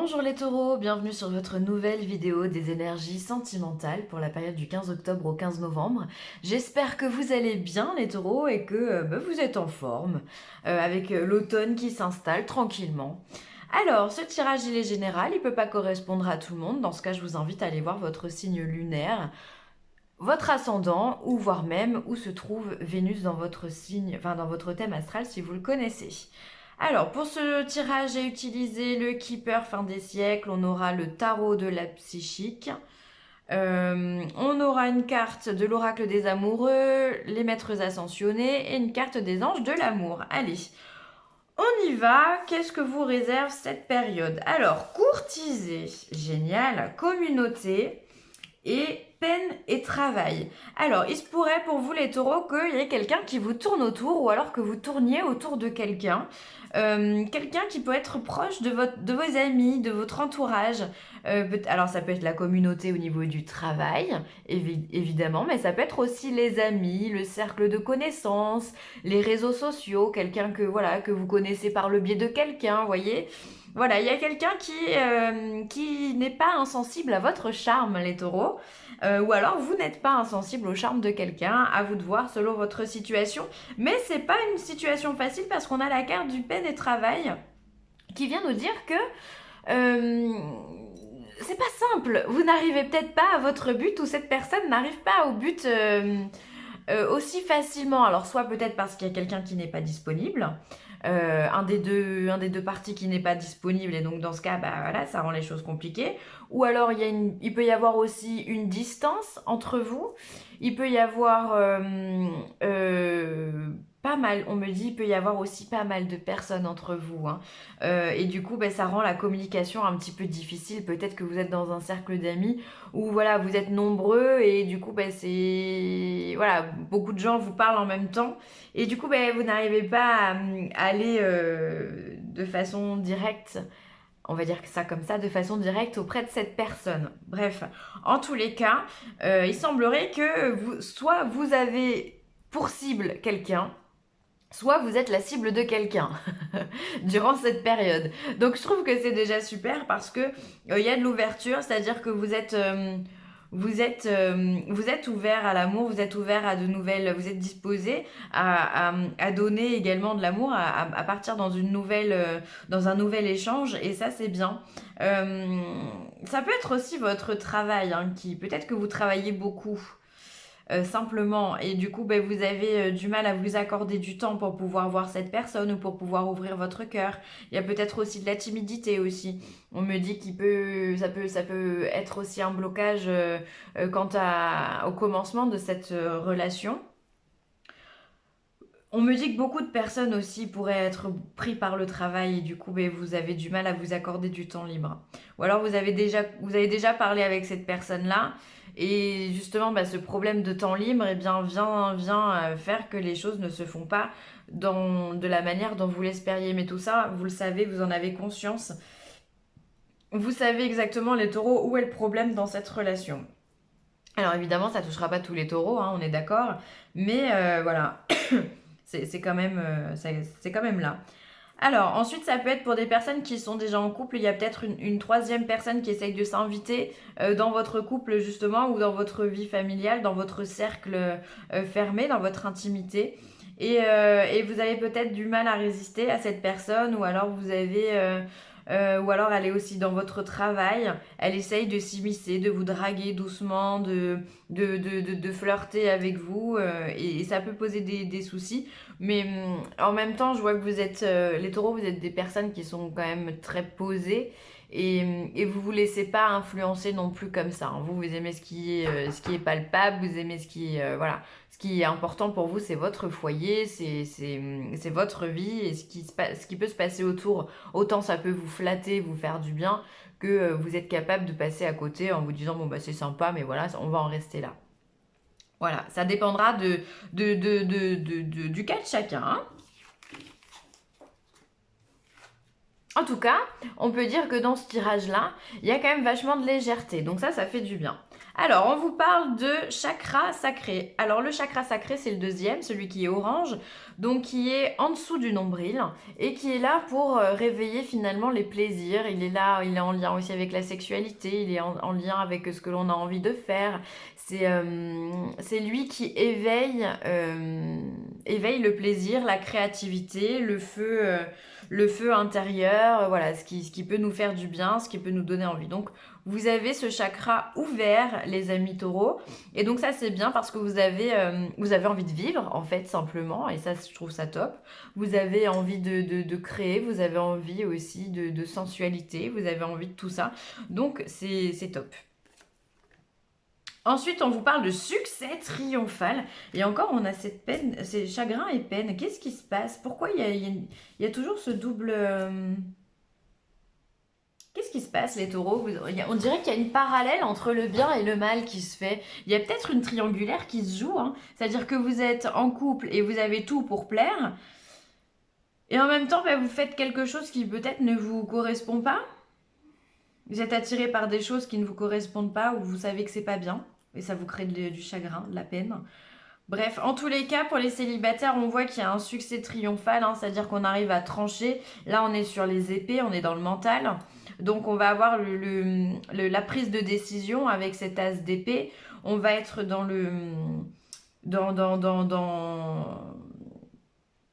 Bonjour les taureaux, bienvenue sur votre nouvelle vidéo des énergies sentimentales pour la période du 15 octobre au 15 novembre. J'espère que vous allez bien les taureaux et que vous êtes en forme avec l'automne qui s'installe tranquillement. Alors, ce tirage il est général, il ne peut pas correspondre à tout le monde. Dans ce cas, je vous invite à aller voir votre signe lunaire, votre ascendant ou voire même où se trouve Vénus dans votre signe, enfin dans votre thème astral si vous le connaissez. Alors, pour ce tirage, j'ai utilisé le Keeper fin des siècles. On aura le tarot de la psychique. On aura une carte de l'oracle des amoureux, les maîtres ascensionnés et une carte des anges de l'amour. Allez, on y va. Qu'est-ce que vous réserve cette période? Alors, courtiser, génial. Communauté et peine et travail. Alors, il se pourrait pour vous les taureaux qu'il y ait quelqu'un qui vous tourne autour ou alors que vous tourniez autour de quelqu'un. Quelqu'un qui peut être proche de vos amis, de votre entourage. Alors, ça peut être la communauté au niveau du travail, évidemment, mais ça peut être aussi les amis, le cercle de connaissances, les réseaux sociaux, quelqu'un que vous connaissez par le biais de quelqu'un, vous voyez. Voilà, il y a quelqu'un qui n'est pas insensible à votre charme, les taureaux. Ou alors vous n'êtes pas insensible au charme de quelqu'un, à vous de voir selon votre situation. Mais c'est pas une situation facile parce qu'on a la carte du peine et travail qui vient nous dire que c'est pas simple. Vous n'arrivez peut-être pas à votre but ou cette personne n'arrive pas au but aussi facilement. Alors soit peut-être parce qu'il y a quelqu'un qui n'est pas disponible. Un des deux parties qui n'est pas disponible et donc dans ce cas voilà, ça rend les choses compliquées, ou alors il peut y avoir aussi une distance entre vous, il peut y avoir pas mal, on me dit, il peut y avoir aussi pas mal de personnes entre vous, hein. Et du coup ça rend la communication un petit peu difficile. Peut-être que vous êtes dans un cercle d'amis où voilà, vous êtes nombreux et du coup c'est voilà, beaucoup de gens vous parlent en même temps et du coup vous n'arrivez pas à aller de façon directe, on va dire ça comme ça, de façon directe auprès de cette personne. Bref, en tous les cas, il semblerait que soit vous avez pour cible quelqu'un, soit vous êtes la cible de quelqu'un durant cette période. Donc je trouve que c'est déjà super parce que y a de l'ouverture, c'est-à-dire que vous êtes ouvert à l'amour, vous êtes ouvert à de nouvelles, vous êtes disposé à donner également de l'amour, à partir dans un nouvel échange, et ça c'est bien. Ça peut être aussi votre travail, hein, qui peut-être que vous travaillez beaucoup. Simplement, et du coup vous avez du mal à vous accorder du temps pour pouvoir voir cette personne ou pour pouvoir ouvrir votre cœur. Il y a peut-être aussi de la timidité aussi. On me dit ça peut être aussi un blocage au commencement de cette relation. On me dit que beaucoup de personnes aussi pourraient être pris par le travail et du coup vous avez du mal à vous accorder du temps libre. Ou alors vous avez déjà parlé avec cette personne-là et justement ce problème de temps libre vient faire que les choses ne se font pas de la manière dont vous l'espériez. Mais tout ça, vous le savez, vous en avez conscience. Vous savez exactement, les taureaux, où est le problème dans cette relation. Alors évidemment, ça touchera pas tous les taureaux, hein, on est d'accord. Mais voilà. C'est quand même, c'est quand même là. Alors, ensuite, ça peut être pour des personnes qui sont déjà en couple. Il y a peut-être une troisième personne qui essaye de s'inviter dans votre couple, justement, ou dans votre vie familiale, dans votre cercle fermé, dans votre intimité. Et vous avez peut-être du mal à résister à cette personne, ou alors ou alors elle est aussi dans votre travail, elle essaye de s'immiscer, de vous draguer doucement, de flirter avec vous, et ça peut poser des soucis. Mais en même temps, je vois que vous êtes, les taureaux, vous êtes des personnes qui sont quand même très posées et vous vous laissez pas influencer non plus comme ça, hein. Vous aimez ce qui est palpable, vous aimez voilà. Ce qui est important pour vous, c'est votre foyer, c'est votre vie et ce qui peut se passer autour. Autant ça peut vous flatter, vous faire du bien, que vous êtes capable de passer à côté en vous disant bon c'est sympa, mais voilà, on va en rester là. Voilà, ça dépendra du cas de chacun, hein. En tout cas, on peut dire que dans ce tirage-là, il y a quand même vachement de légèreté. Donc ça fait du bien. Alors, on vous parle de chakra sacré. Alors, le chakra sacré, c'est le deuxième, celui qui est orange, donc qui est en dessous du nombril et qui est là pour réveiller finalement les plaisirs. Il est là, il est en lien aussi avec la sexualité, il est en lien avec ce que l'on a envie de faire. C'est lui qui éveille le plaisir, la créativité, le feu intérieur, voilà, ce qui peut nous faire du bien, ce qui peut nous donner envie. Donc, vous avez ce chakra ouvert, les amis taureaux. Et donc ça, c'est bien parce que vous avez envie de vivre, en fait, simplement. Et ça, je trouve ça top. Vous avez envie de créer, vous avez envie aussi de sensualité, vous avez envie de tout ça. Donc, c'est top. Ensuite, on vous parle de succès triomphal. Et encore, on a cette peine, c'est chagrin et peine. Qu'est-ce qui se passe? Pourquoi il y a toujours ce double... Qu'est-ce qui se passe, les taureaux? On dirait qu'il y a une parallèle entre le bien et le mal qui se fait. Il y a peut-être une triangulaire qui se joue, hein. C'est-à-dire que vous êtes en couple et vous avez tout pour plaire. Et en même temps, bah, vous faites quelque chose qui peut-être ne vous correspond pas. Vous êtes attiré par des choses qui ne vous correspondent pas ou vous savez que c'est pas bien. Et ça vous crée du chagrin, de la peine. Bref, en tous les cas, pour les célibataires, on voit qu'il y a un succès triomphal, hein, c'est-à-dire qu'on arrive à trancher. Là, on est sur les épées, on est dans le mental. Donc, on va avoir la prise de décision avec cet as d'épée. On va être dans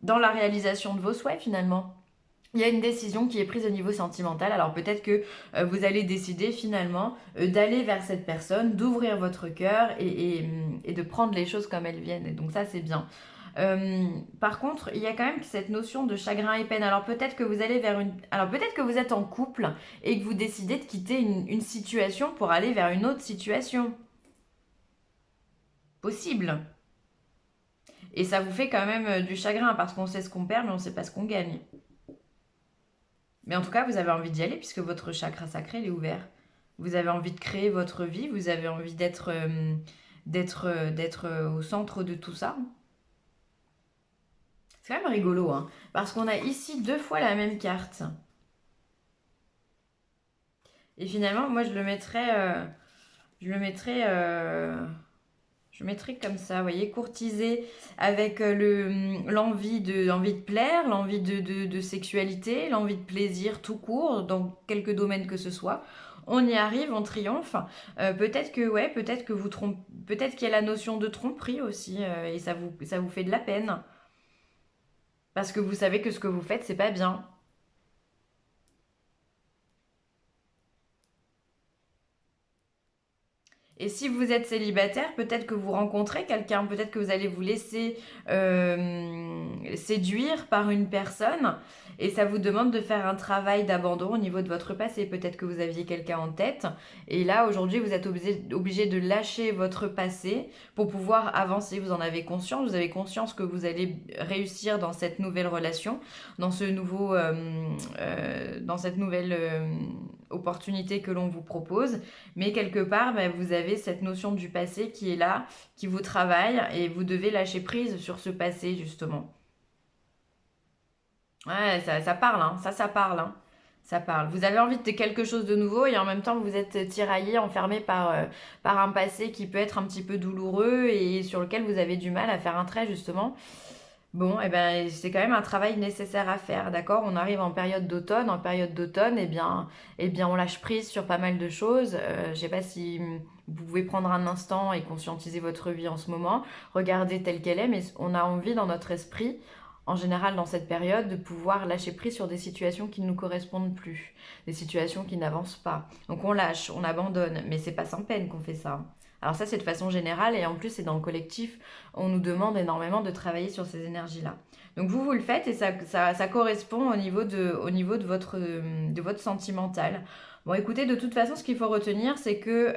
dans la réalisation de vos souhaits, finalement. Il y a une décision qui est prise au niveau sentimental. Alors peut-être que vous allez décider finalement d'aller vers cette personne, d'ouvrir votre cœur et de prendre les choses comme elles viennent. Et donc ça, c'est bien. Par contre, il y a quand même cette notion de chagrin et peine. Alors peut-être que vous allez alors peut-être que vous êtes en couple et que vous décidez de quitter une situation pour aller vers une autre situation. Possible. Et ça vous fait quand même du chagrin parce qu'on sait ce qu'on perd mais on ne sait pas ce qu'on gagne. Mais en tout cas, vous avez envie d'y aller puisque votre chakra sacré il est ouvert. Vous avez envie de créer votre vie, vous avez envie d'être au centre de tout ça. C'est quand même rigolo, hein, parce qu'on a ici 2 fois la même carte. Et finalement, moi, je le mettrais comme ça, vous voyez, courtiser avec l'envie de plaire, l'envie de sexualité, l'envie de plaisir tout court, dans quelques domaines que ce soit. On y arrive, on triomphe. Peut-être que vous trompez, peut-être qu'il y a la notion de tromperie aussi, et ça vous fait de la peine. Parce que vous savez que ce que vous faites, c'est pas bien. Et si vous êtes célibataire, peut-être que vous rencontrez quelqu'un, peut-être que vous allez vous laisser séduire par une personne et ça vous demande de faire un travail d'abandon au niveau de votre passé. Peut-être que vous aviez quelqu'un en tête et là, aujourd'hui, vous êtes obligé de lâcher votre passé pour pouvoir avancer. Vous en avez conscience, vous avez conscience que vous allez réussir dans cette nouvelle relation, dans cette nouvelle opportunité que l'on vous propose. Mais quelque part, bah, vous avez cette notion du passé qui est là, qui vous travaille et vous devez lâcher prise sur ce passé justement. Ouais, ça parle, hein. Ça parle, hein. Ça parle. Vous avez envie de quelque chose de nouveau et en même temps vous êtes tiraillé, enfermé par un passé qui peut être un petit peu douloureux et sur lequel vous avez du mal à faire un trait justement. Bon, eh ben, c'est quand même un travail nécessaire à faire, d'accord? On arrive en période d'automne. En période d'automne, eh bien, on lâche prise sur pas mal de choses. Je sais pas si vous pouvez prendre un instant et conscientiser votre vie en ce moment, regarder telle qu'elle est, mais on a envie dans notre esprit, en général dans cette période, de pouvoir lâcher prise sur des situations qui ne nous correspondent plus, des situations qui n'avancent pas. Donc on lâche, on abandonne, mais c'est pas sans peine qu'on fait ça. Alors ça, c'est de façon générale et en plus, c'est dans le collectif. On nous demande énormément de travailler sur ces énergies-là. Donc vous le faites et ça correspond au niveau de votre sentimental. Bon, écoutez, de toute façon, ce qu'il faut retenir, c'est que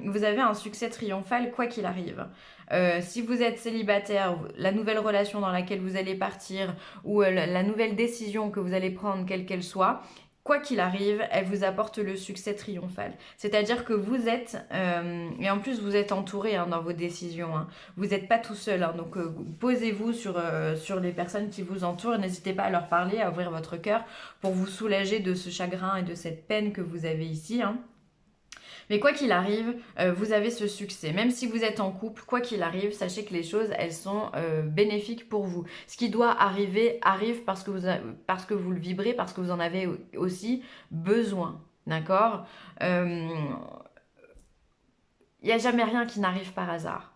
vous avez un succès triomphal quoi qu'il arrive. Si vous êtes célibataire, la nouvelle relation dans laquelle vous allez partir ou la nouvelle décision que vous allez prendre, quelle qu'elle soit, quoi qu'il arrive, elle vous apporte le succès triomphal. C'est-à-dire que vous êtes, et en plus vous êtes entouré hein, dans vos décisions, hein. Vous n'êtes pas tout seul, hein, donc posez-vous sur les personnes qui vous entourent, n'hésitez pas à leur parler, à ouvrir votre cœur pour vous soulager de ce chagrin et de cette peine que vous avez ici, hein. Mais quoi qu'il arrive, vous avez ce succès. Même si vous êtes en couple, quoi qu'il arrive, sachez que les choses, elles sont bénéfiques pour vous. Ce qui doit arriver, arrive parce que vous le vibrez, parce que vous en avez aussi besoin. D'accord. Il n'y a jamais rien qui n'arrive par hasard.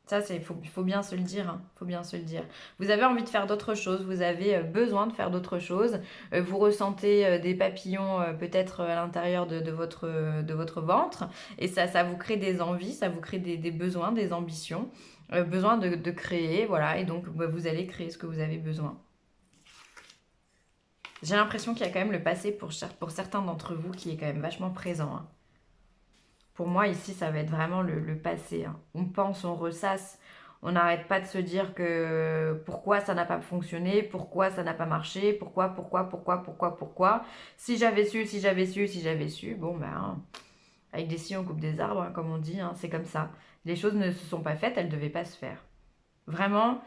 Ça, faut bien se le dire, hein. Faut bien se le dire. Vous avez envie de faire d'autres choses, vous avez besoin de faire d'autres choses. Vous ressentez des papillons peut-être à l'intérieur de votre ventre. Et ça vous crée des envies, ça vous crée des besoins, des ambitions. Besoin de créer, voilà. Et donc, vous allez créer ce que vous avez besoin. J'ai l'impression qu'il y a quand même le passé pour certains d'entre vous qui est quand même vachement présent, hein. Pour moi, ici, ça va être vraiment le passé, hein. On pense, on ressasse. On n'arrête pas de se dire que pourquoi ça n'a pas fonctionné, pourquoi ça n'a pas marché, pourquoi. Si j'avais su, si j'avais su, si j'avais su. Bon, ben, avec des scies, on coupe des arbres, hein, comme on dit, hein, c'est comme ça. Les choses ne se sont pas faites, elles ne devaient pas se faire. Vraiment,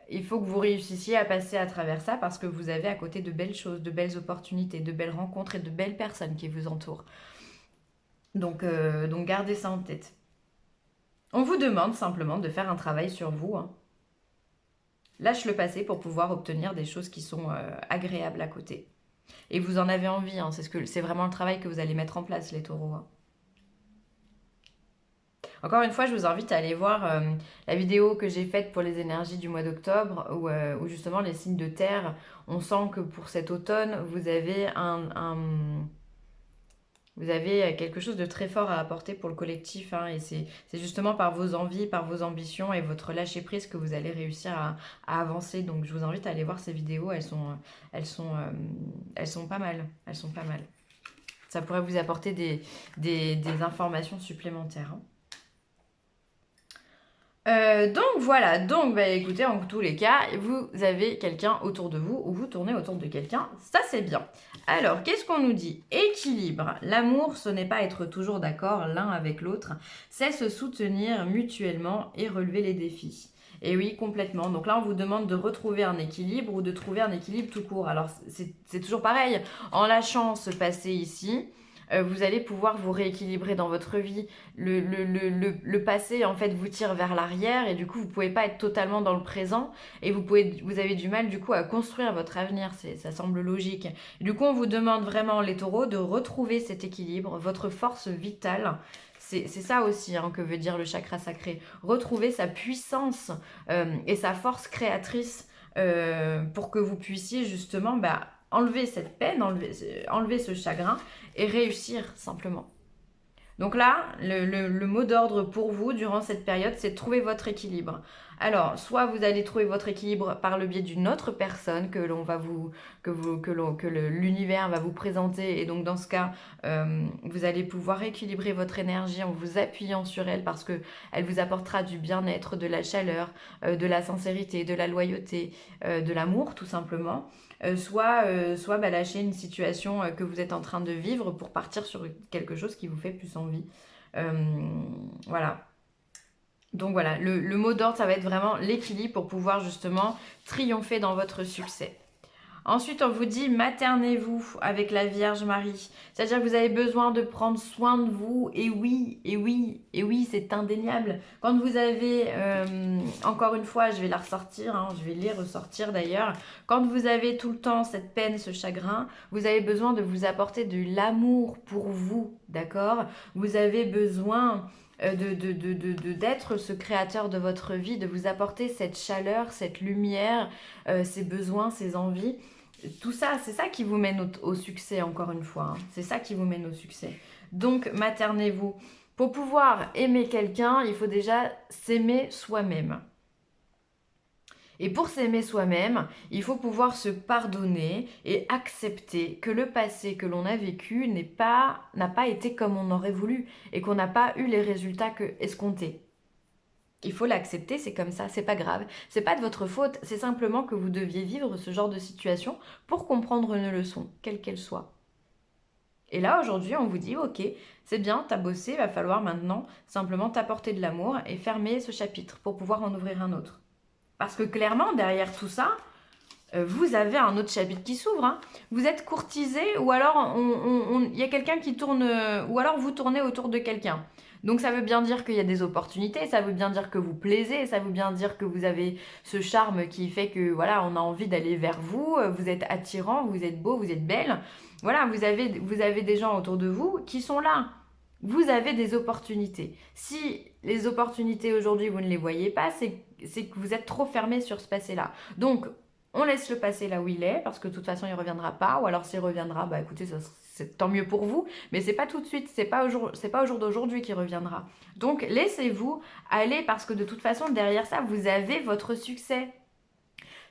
il faut que vous réussissiez à passer à travers ça parce que vous avez à côté de belles choses, de belles opportunités, de belles rencontres et de belles personnes qui vous entourent. Donc gardez ça en tête. On vous demande simplement de faire un travail sur vous, hein. Lâche le passé pour pouvoir obtenir des choses qui sont agréables à côté. Et vous en avez envie, hein, c'est vraiment le travail que vous allez mettre en place, les taureaux, hein. Encore une fois, je vous invite à aller voir la vidéo que j'ai faite pour les énergies du mois d'octobre, où justement les signes de terre, on sent que pour cet automne, vous avez vous avez quelque chose de très fort à apporter pour le collectif, hein, et c'est justement par vos envies, par vos ambitions et votre lâcher-prise que vous allez réussir à avancer. Donc je vous invite à aller voir ces vidéos, elles sont pas mal. Elles sont pas mal. Ça pourrait vous apporter des informations supplémentaires, hein. Donc voilà, donc bah, écoutez, en tous les cas, vous avez quelqu'un autour de vous ou vous tournez autour de quelqu'un, ça c'est bien. Alors, qu'est-ce qu'on nous dit? Équilibre. L'amour, ce n'est pas être toujours d'accord l'un avec l'autre, c'est se soutenir mutuellement et relever les défis. Et oui, complètement. Donc là, on vous demande de retrouver un équilibre ou de trouver un équilibre tout court. Alors, c'est toujours pareil. En lâchant ce passé ici, vous allez pouvoir vous rééquilibrer dans votre vie. Le passé, en fait, vous tire vers l'arrière et du coup, vous ne pouvez pas être totalement dans le présent et vous avez du mal, du coup, à construire votre avenir. Ça semble logique. Du coup, on vous demande vraiment, les taureaux, de retrouver cet équilibre, votre force vitale. C'est ça aussi, hein, que veut dire le chakra sacré. Retrouver sa puissance et sa force créatrice pour que vous puissiez justement enlever cette peine, enlever ce chagrin et réussir simplement. Donc là, le mot d'ordre pour vous durant cette période, c'est de trouver votre équilibre. Alors, soit vous allez trouver votre équilibre par le biais d'une autre personne que l'univers va vous présenter. Et donc, dans ce cas, vous allez pouvoir équilibrer votre énergie en vous appuyant sur elle parce qu'elle vous apportera du bien-être, de la chaleur, de la sincérité, de la loyauté, de l'amour, tout simplement. Soit lâcher une situation que vous êtes en train de vivre pour partir sur quelque chose qui vous fait plus envie. Voilà. Donc voilà, le mot d'ordre, ça va être vraiment l'équilibre pour pouvoir justement triompher dans votre succès. Ensuite, on vous dit maternez-vous avec la Vierge Marie. C'est-à-dire que vous avez besoin de prendre soin de vous. Et oui, c'est indéniable. Quand vous avez, encore une fois, je vais la ressortir, hein, je vais les ressortir d'ailleurs. Quand vous avez tout le temps cette peine, ce chagrin, vous avez besoin de vous apporter de l'amour pour vous, d'accord? Vous avez besoin d'être ce créateur de votre vie, de vous apporter cette chaleur, cette lumière, ces besoins, ces envies. Tout ça, c'est ça qui vous mène au succès, encore une fois, hein. C'est ça qui vous mène au succès. Donc, maternez-vous. Pour pouvoir aimer quelqu'un, il faut déjà s'aimer soi-même. Et pour s'aimer soi-même, il faut pouvoir se pardonner et accepter que le passé que l'on a vécu n'a pas été comme on aurait voulu et qu'on n'a pas eu les résultats escomptés. Il faut l'accepter, c'est comme ça, c'est pas grave. C'est pas de votre faute, c'est simplement que vous deviez vivre ce genre de situation pour comprendre une leçon, quelle qu'elle soit. Et là, aujourd'hui, on vous dit, ok, c'est bien, t'as bossé, il va falloir maintenant simplement t'apporter de l'amour et fermer ce chapitre pour pouvoir en ouvrir un autre. Parce que clairement, derrière tout ça, vous avez un autre chapitre qui s'ouvre, hein. Vous êtes courtisé ou alors il y a quelqu'un qui tourne, ou alors vous tournez autour de quelqu'un. Donc ça veut bien dire qu'il y a des opportunités, ça veut bien dire que vous plaisez, ça veut bien dire que vous avez ce charme qui fait que voilà, on a envie d'aller vers vous, vous êtes attirant, vous êtes beau, vous êtes belle. Voilà, vous avez des gens autour de vous qui sont là. Vous avez des opportunités. Si les opportunités aujourd'hui, vous ne les voyez pas, c'est que vous êtes trop fermé sur ce passé-là. Donc, on laisse le passé là où il est, parce que de toute façon, il ne reviendra pas. Ou alors, s'il reviendra, bah écoutez, c'est tant mieux pour vous. Mais c'est pas tout de suite, c'est pas au jour d'aujourd'hui qu'il reviendra. Donc, laissez-vous aller, parce que de toute façon, derrière ça, vous avez votre succès.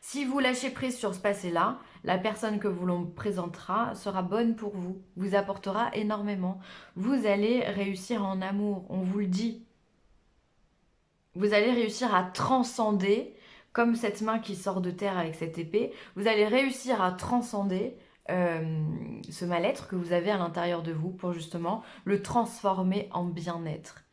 Si vous lâchez prise sur ce passé-là, la personne que vous l'on présentera sera bonne pour vous, vous apportera énormément. Vous allez réussir en amour, on vous le dit. Vous allez réussir à transcender, comme cette main qui sort de terre avec cette épée, vous allez réussir à transcender ce mal-être que vous avez à l'intérieur de vous pour justement le transformer en bien-être.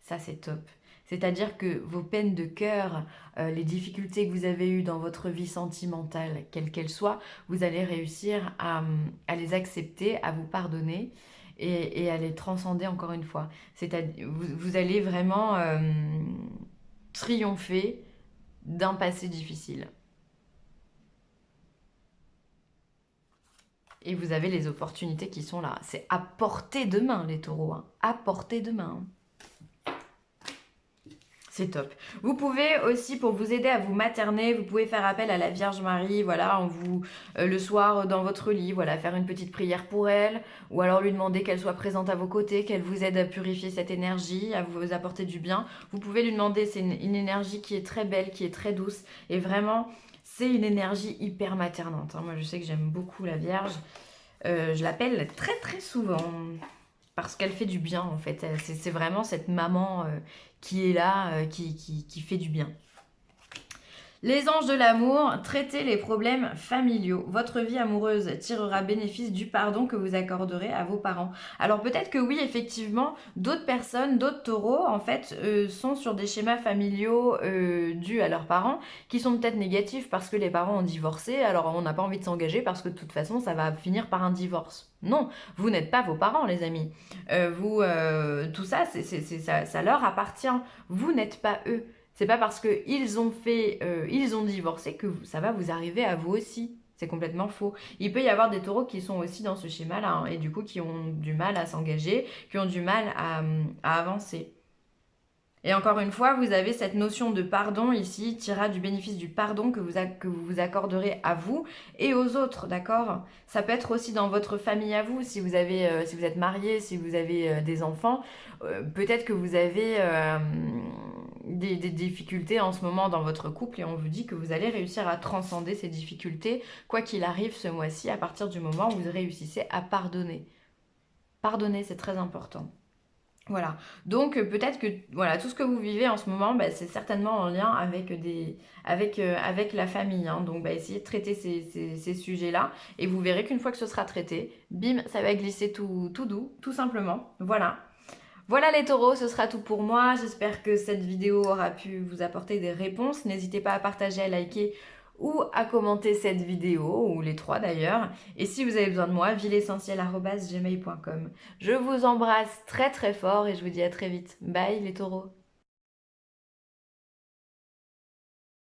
Ça, c'est top. C'est-à-dire que vos peines de cœur, les difficultés que vous avez eues dans votre vie sentimentale, quelle qu'elle soit, vous allez réussir à les accepter, à vous pardonner et à les transcender encore une fois. C'est-à-dire, vous allez vraiment triompher d'un passé difficile. Et vous avez les opportunités qui sont là. C'est à portée de main, les taureaux. Hein. À portée de main. C'est top. Vous pouvez aussi, pour vous aider à vous materner, vous pouvez faire appel à la Vierge Marie, voilà, le soir dans votre lit, voilà, faire une petite prière pour elle, ou alors lui demander qu'elle soit présente à vos côtés, qu'elle vous aide à purifier cette énergie, à vous apporter du bien. Vous pouvez lui demander, c'est une énergie qui est très belle, qui est très douce, et vraiment, c'est une énergie hyper maternante. Hein. Moi, je sais que j'aime beaucoup la Vierge. Je l'appelle très très souvent parce qu'elle fait du bien en fait. C'est vraiment cette maman qui est là, qui fait du bien. Les anges de l'amour, traitez les problèmes familiaux. Votre vie amoureuse tirera bénéfice du pardon que vous accorderez à vos parents. Alors peut-être que oui, effectivement, d'autres personnes, d'autres taureaux, en fait, sont sur des schémas familiaux dus à leurs parents, qui sont peut-être négatifs parce que les parents ont divorcé, alors on n'a pas envie de s'engager parce que de toute façon, ça va finir par un divorce. Non, vous n'êtes pas vos parents, les amis. Tout ça, ça leur appartient. Vous n'êtes pas eux. C'est pas parce qu'ils ont divorcé que ça va vous arriver à vous aussi. C'est complètement faux. Il peut y avoir des taureaux qui sont aussi dans ce schéma-là, hein, et du coup qui ont du mal à s'engager, qui ont du mal à avancer. Et encore une fois, vous avez cette notion de pardon ici, tirera du bénéfice du pardon que vous vous accorderez à vous et aux autres, d'accord? Ça peut être aussi dans votre famille à vous, si vous êtes marié, si vous avez des enfants, peut-être que vous avez des difficultés en ce moment dans votre couple et on vous dit que vous allez réussir à transcender ces difficultés, quoi qu'il arrive ce mois-ci, à partir du moment où vous réussissez à pardonner. Pardonner, c'est très important. Voilà, donc peut-être que voilà, tout ce que vous vivez en ce moment, bah, c'est certainement en lien avec la famille. Hein. Donc bah, essayez de traiter ces sujets-là et vous verrez qu'une fois que ce sera traité, bim, ça va glisser tout doux, tout simplement. Voilà. Voilà les taureaux, ce sera tout pour moi. J'espère que cette vidéo aura pu vous apporter des réponses. N'hésitez pas à partager, à liker ou à commenter cette vidéo, ou les trois d'ailleurs. Et si vous avez besoin de moi, vileessentielle@gmail.com. Je vous embrasse très très fort et je vous dis à très vite. Bye les taureaux.